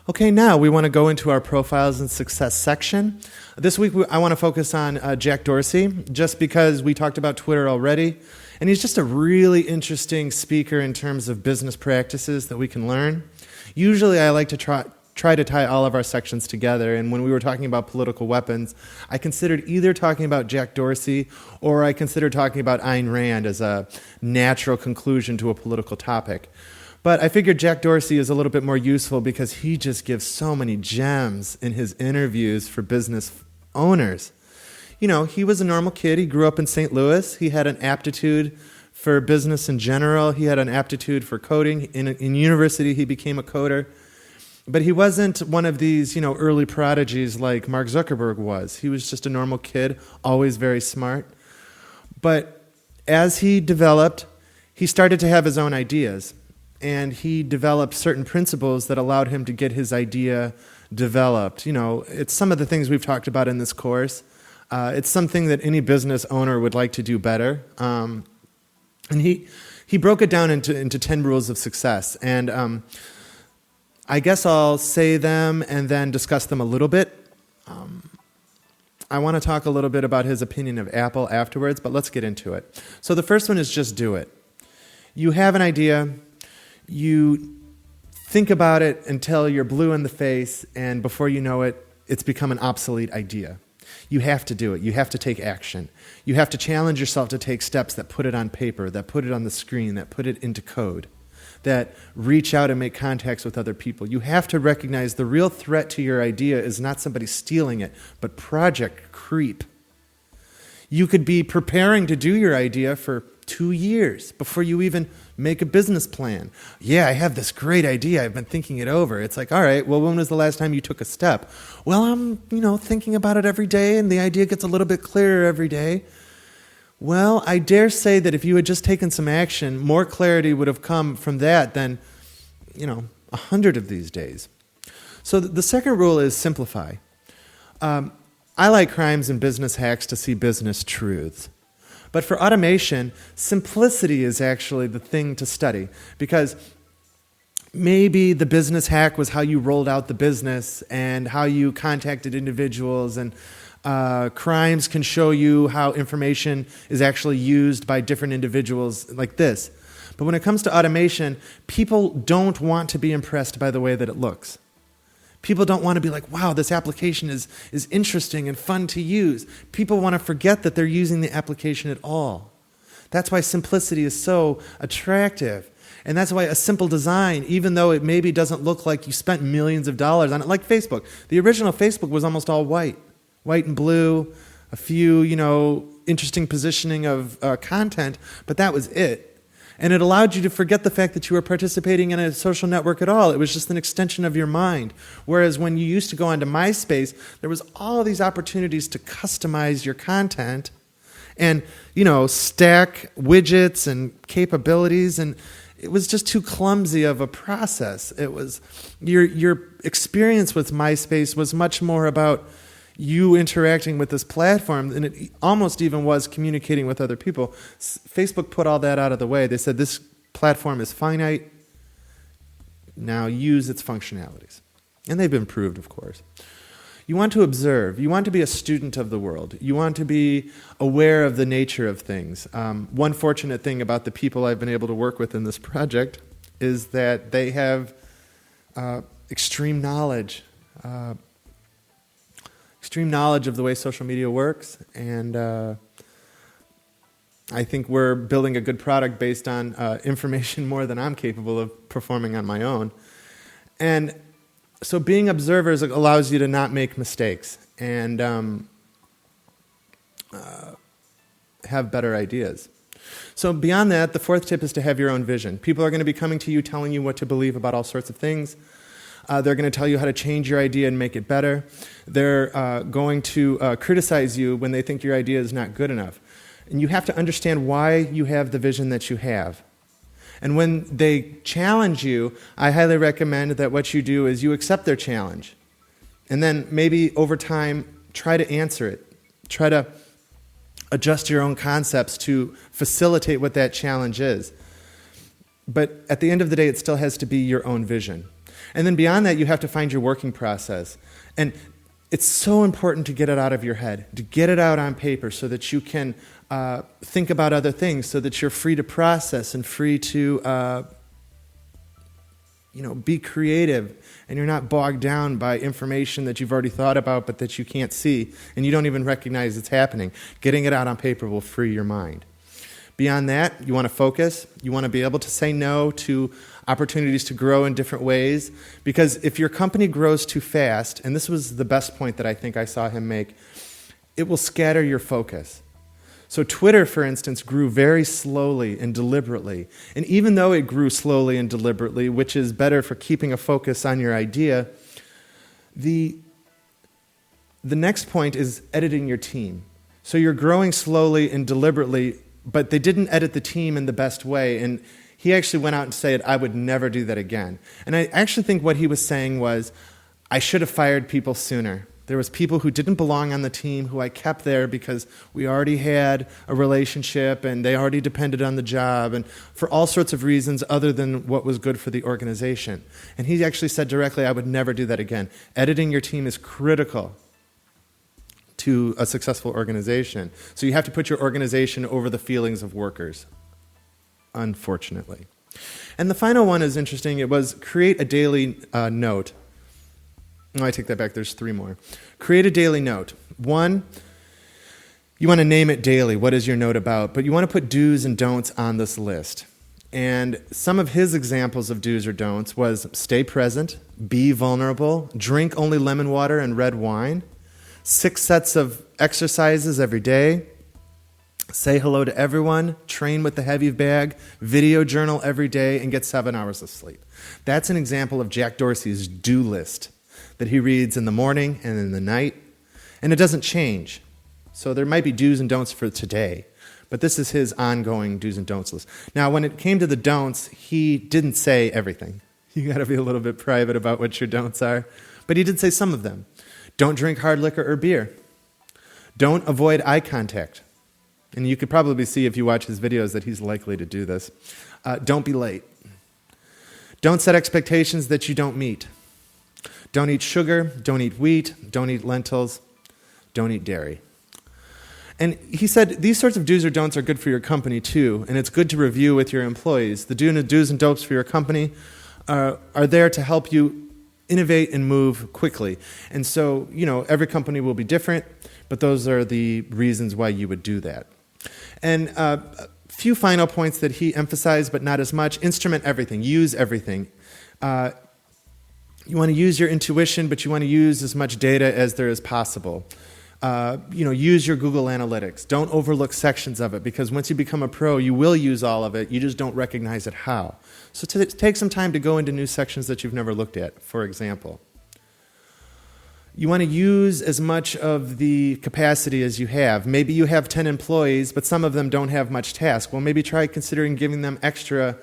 Okay, now we want to go into our profiles and success section. This week I want to focus on Jack Dorsey, just because we talked about Twitter already, and he's just a really interesting speaker in terms of business practices that we can learn. Usually I like to try to tie all of our sections together, and when we were talking about political weapons, I considered either talking about Jack Dorsey or I considered talking about Ayn Rand as a natural conclusion to a political topic. But I figured Jack Dorsey is a little bit more useful because he just gives so many gems in his interviews for business owners. You know, he was a normal kid. He grew up in St. Louis. He had an aptitude for business in general. He had an aptitude for coding. In university, he became a coder. But he wasn't one of these, early prodigies like Mark Zuckerberg was. He was just a normal kid, always very smart. But as he developed, he started to have his own ideas. And he developed certain principles that allowed him to get his idea developed. It's some of the things we've talked about in this course. It's something that any business owner would like to do better. And he broke it down into 10 rules of success. And I guess I'll say them and then discuss them a little bit. I want to talk a little bit about his opinion of Apple afterwards, but let's get into it. So the first one is just do it. You have an idea. You think about it until you're blue in the face, and before you know it, it's become an obsolete idea. You have to do it. You have to take action. You have to challenge yourself to take steps that put it on paper, that put it on the screen, that put it into code, that reach out and make contacts with other people. You have to recognize the real threat to your idea is not somebody stealing it, but project creep. You could be preparing to do your idea for 2 years before you even make a business plan. Yeah, I have this great idea. I've been thinking it over. It's like, all right, well, when was the last time you took a step? Well, I'm, thinking about it every day, and the idea gets a little bit clearer every day. Well, I dare say that if you had just taken some action, more clarity would have come from that than, 100 of these days. So the second rule is simplify. I like crimes and business hacks to see business truths. But for automation, simplicity is actually the thing to study, because maybe the business hack was how you rolled out the business and how you contacted individuals, and crimes can show you how information is actually used by different individuals like this. But when it comes to automation, people don't want to be impressed by the way that it looks. People don't want to be like, wow, this application is interesting and fun to use. People want to forget that they're using the application at all. That's why simplicity is so attractive. And that's why a simple design, even though it maybe doesn't look like you spent millions of dollars on it, like Facebook. The original Facebook was almost all white and blue, a few, interesting positioning of content, but that was it. And it allowed you to forget the fact that you were participating in a social network at all. It was just an extension of your mind. Whereas when you used to go onto MySpace, there was all these opportunities to customize your content and, stack widgets and capabilities, and it was just too clumsy of a process. It was your experience with MySpace was much more about you interacting with this platform than it almost even was communicating with other people. Facebook put all that out of the way. They said this platform is finite. Now use its functionalities. And they've been proved, of course. You want to observe. You want to be a student of the world. You want to be aware of the nature of things. One fortunate thing about the people I've been able to work with in this project is that they have extreme knowledge of the way social media works, and I think we're building a good product based on information more than I'm capable of performing on my own. And so being observers allows you to not make mistakes and have better ideas. So beyond that, the fourth tip is to have your own vision. People are going to be coming to you telling you what to believe about all sorts of things. They're going to tell you how to change your idea and make it better. They're going to criticize you when they think your idea is not good enough. And you have to understand why you have the vision that you have. And when they challenge you, I highly recommend that what you do is you accept their challenge. And then maybe over time, try to answer it. Try to adjust your own concepts to facilitate what that challenge is. But at the end of the day, it still has to be your own vision. And then beyond that, you have to find your working process. And it's so important to get it out of your head, to get it out on paper so that you can think about other things, so that you're free to process and free to be creative, and you're not bogged down by information that you've already thought about but that you can't see and you don't even recognize it's happening. Getting it out on paper will free your mind. Beyond that, you want to focus. You want to be able to say no to opportunities to grow in different ways, because if your company grows too fast, and this was the best point that I think I saw him make, it will scatter your focus. So Twitter, for instance, grew very slowly and deliberately. And even though it grew slowly and deliberately, which is better for keeping a focus on your idea, the next point is editing your team. So you're growing slowly and deliberately, but they didn't edit the team in the best way. And he actually went out and said, I would never do that again. And I actually think what he was saying was, I should have fired people sooner. There was people who didn't belong on the team who I kept there because we already had a relationship and they already depended on the job, and for all sorts of reasons other than what was good for the organization. And he actually said directly, I would never do that again. Editing your team is critical to a successful organization. So you have to put your organization over the feelings of workers, unfortunately. And the final one is interesting. It was create a daily note. No, I take that back. There's 3 more. Create a daily note. 1, you want to name it daily. What is your note about? But you want to put do's and don'ts on this list. And some of his examples of do's or don'ts was stay present, be vulnerable, drink only lemon water and red wine, 6 sets of exercises every day, say hello to everyone, train with the heavy bag, video journal every day, and get 7 hours of sleep. That's an example of Jack Dorsey's do list that he reads in the morning and in the night, and it doesn't change. So there might be do's and don'ts for today, but this is his ongoing do's and don'ts list. Now, when it came to the don'ts, he didn't say everything. You got to be a little bit private about what your don'ts are, but he did say some of them. Don't drink hard liquor or beer. Don't avoid eye contact. And you could probably see if you watch his videos that he's likely to do this. Don't be late. Don't set expectations that you don't meet. Don't eat sugar, don't eat wheat, don't eat lentils, don't eat dairy. And he said these sorts of do's or don'ts are good for your company too, and it's good to review with your employees. The do's and don'ts for your company are there to help you innovate and move quickly. And so, every company will be different, but those are the reasons why you would do that. And a few final points that he emphasized, but not as much. Instrument everything, use everything. You want to use your intuition, but you want to use as much data as there is possible. Use your Google Analytics. Don't overlook sections of it, because once you become a pro, you will use all of it. You just don't recognize it how. So take some time to go into new sections that you've never looked at, for example. You want to use as much of the capacity as you have. Maybe you have 10 employees, but some of them don't have much task. Well, maybe try considering giving them extra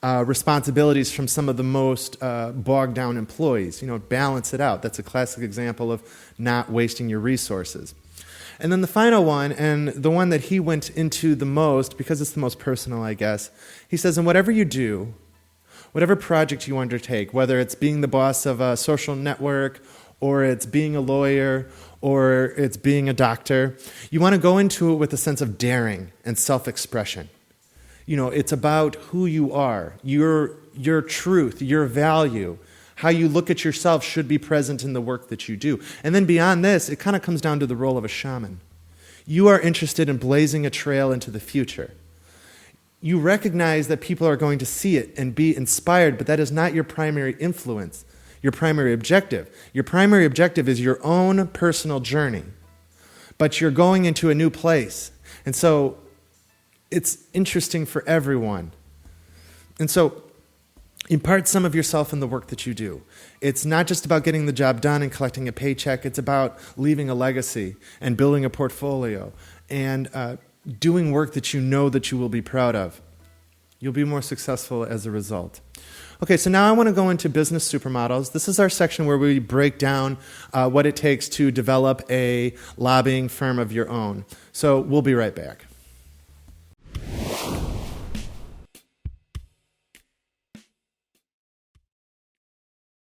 responsibilities from some of the most bogged down employees. Balance it out. That's a classic example of not wasting your resources. And then the final one, and the one that he went into the most, because it's the most personal, I guess, he says, in whatever you do, whatever project you undertake, whether it's being the boss of a social network, or it's being a lawyer, or it's being a doctor, you want to go into it with a sense of daring and self-expression. It's about who you are, your truth, your value. How you look at yourself should be present in the work that you do. And then beyond this, it kind of comes down to the role of a shaman. You are interested in blazing a trail into the future. You recognize that people are going to see it and be inspired, but that is not your primary influence, your primary objective. Your primary objective is your own personal journey, but you're going into a new place. And so it's interesting for everyone. And so impart some of yourself in the work that you do. It's not just about getting the job done and collecting a paycheck. It's about leaving a legacy and building a portfolio and doing work that you know that you will be proud of. You'll be more successful as a result. Okay, so now I want to go into business supermodels. This is our section where we break down what it takes to develop a lobbying firm of your own. So we'll be right back.